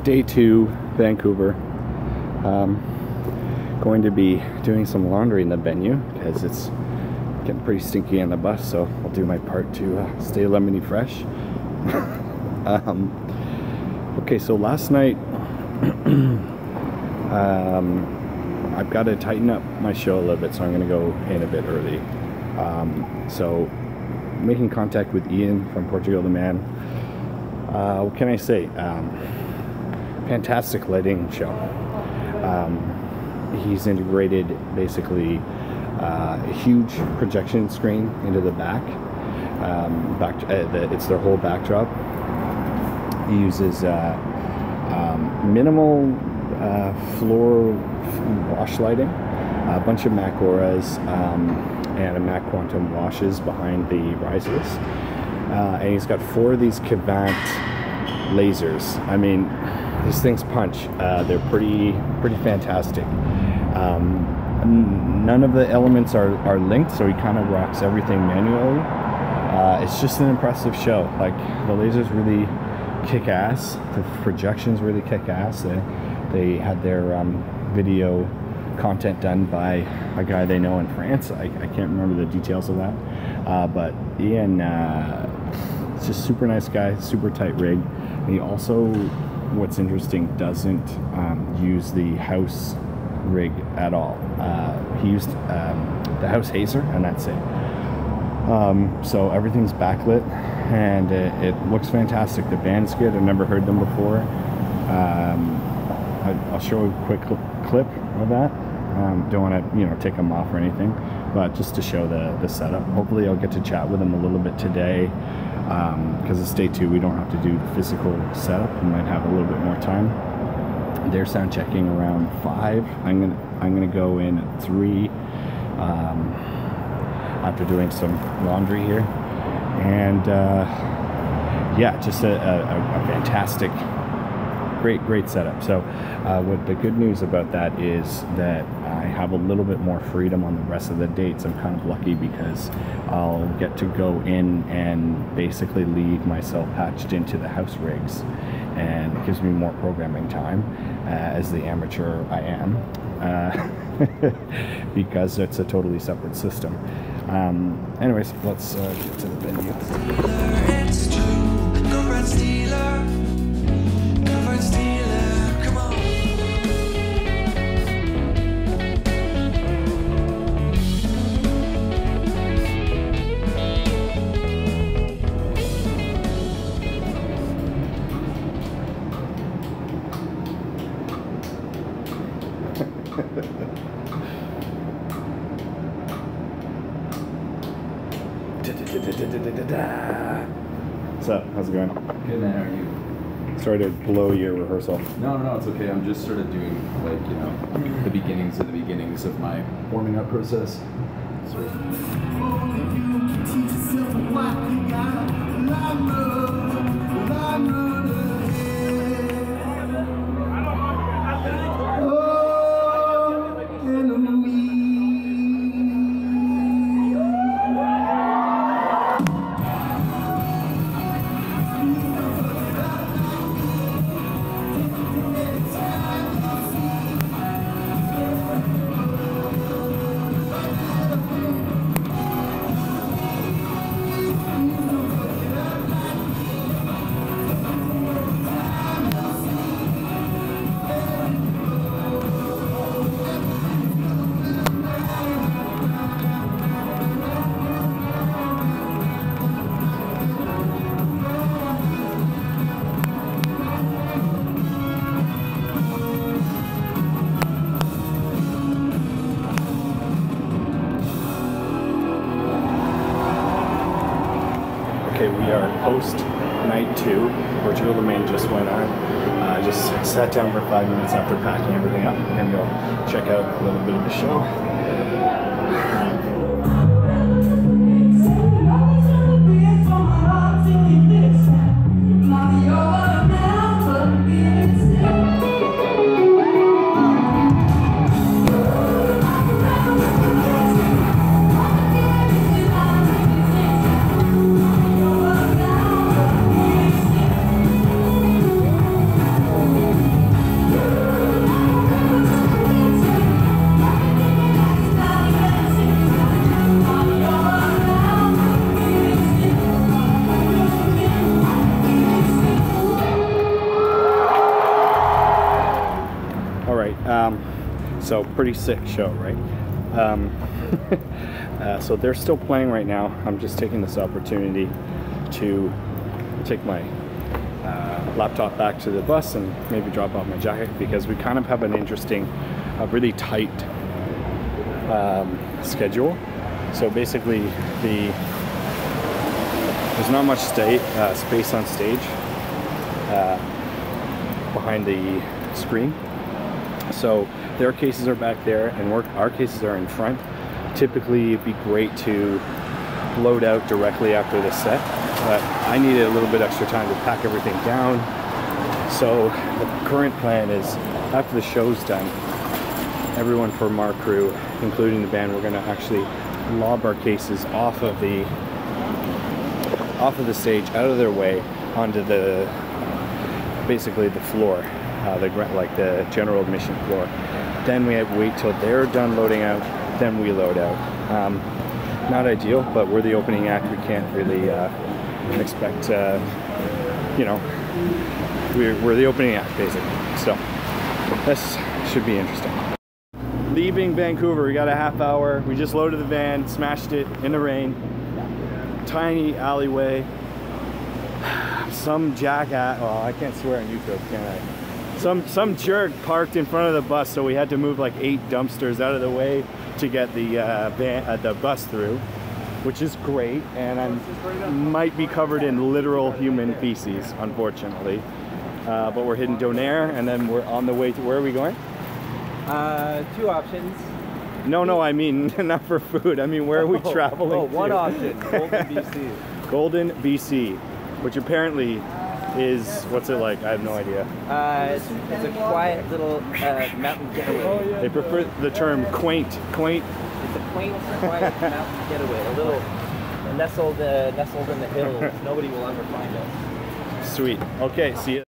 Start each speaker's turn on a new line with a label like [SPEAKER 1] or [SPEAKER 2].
[SPEAKER 1] Day 2, Vancouver. Going to be doing some laundry in the venue because it's getting pretty stinky on the bus, so I'll do my part to stay lemony fresh. Okay, so last night I've got to tighten up my show a little bit, so I'm going to go in a bit early. So making contact with Ian from Portugul The Man. What can I say? Fantastic lighting show. He's integrated basically a huge projection screen into the back. It's their whole backdrop. He uses minimal floor wash lighting, a bunch of Mac Auras, and a Mac Quantum washes behind the risers. And he's got 4 of these Kavant lasers. I mean, these things punch. They're pretty fantastic. None of the elements are linked, so he kind of rocks everything manually. It's just an impressive show. Like, the lasers really kick ass. The projections really kick ass. They had their video content done by a guy they know in France. I can't remember the details of that. But Ian, it's just super nice guy, super tight rig. And he also, what's interesting, doesn't use the house rig at all. He used the house hazer, and that's it. So everything's backlit, and it looks fantastic. The band's good. I've never heard them before. I'll show a quick clip of that. Don't want to, take them off or anything, but just to show the setup. Hopefully I'll get to chat with him a little bit today, because it's day 2. We don't have to do the physical setup. We might have a little bit more time. They're sound checking around 5. I'm gonna go in at 3 after doing some laundry here, and yeah, just a fantastic, great setup. So what the good news about that is that I have a little bit more freedom on the rest of the dates. I'm kind of lucky because I'll get to go in and basically leave myself patched into the house rigs, and it gives me more programming time as the amateur I am, because it's a totally separate system. Anyways, let's get to the venue. What's up? How's it going?
[SPEAKER 2] Good, man. How are you?
[SPEAKER 1] Sorry to blow your rehearsal.
[SPEAKER 2] No, it's okay. I'm just sort of doing, like, the beginnings of my warming up process. Sort of.
[SPEAKER 1] Okay, we are post night 2. Portugul The Man just went on. Just sat down for 5 minutes after packing everything up, and go check out a little bit of the show. So pretty sick show, right? So they're still playing right now. I'm just taking this opportunity to take my laptop back to the bus and maybe drop off my jacket, because we kind of have an interesting, really tight schedule. So basically, there's not much space on stage behind the screen. So their cases are back there and our cases are in front. Typically it'd be great to load out directly after the set, but I needed a little bit extra time to pack everything down. So the current plan is, after the show's done, everyone from our crew, including the band, we're gonna actually lob our cases off of the stage, out of their way, onto basically the floor, like the general admission floor. Then we have to wait till they're done loading out, then we load out. Not ideal, but we're the opening act. We can't really expect, you know, we're the opening act basically. So this should be interesting. Leaving Vancouver, we got a half hour. We just loaded the van, smashed it in the rain. Tiny alleyway. Some jackass, well, I can't swear on YouTube, can I? Some jerk parked in front of the bus, so we had to move like 8 dumpsters out of the way to get the bus through, which is great. And I might be covered in literal human feces, unfortunately. But we're hitting Donaire, and then we're on the way to, where are we going?
[SPEAKER 3] 2 options.
[SPEAKER 1] No, I mean not for food. I mean, where are we traveling to?
[SPEAKER 3] One option, Golden, BC.
[SPEAKER 1] Golden, BC, which apparently is, what's it like? I have no idea.
[SPEAKER 3] It's a quiet little mountain getaway.
[SPEAKER 1] They prefer the term quaint.
[SPEAKER 3] It's a quaint, quiet mountain getaway. A little nestled in the hills. Nobody will ever find us.
[SPEAKER 1] Sweet. Okay, see you.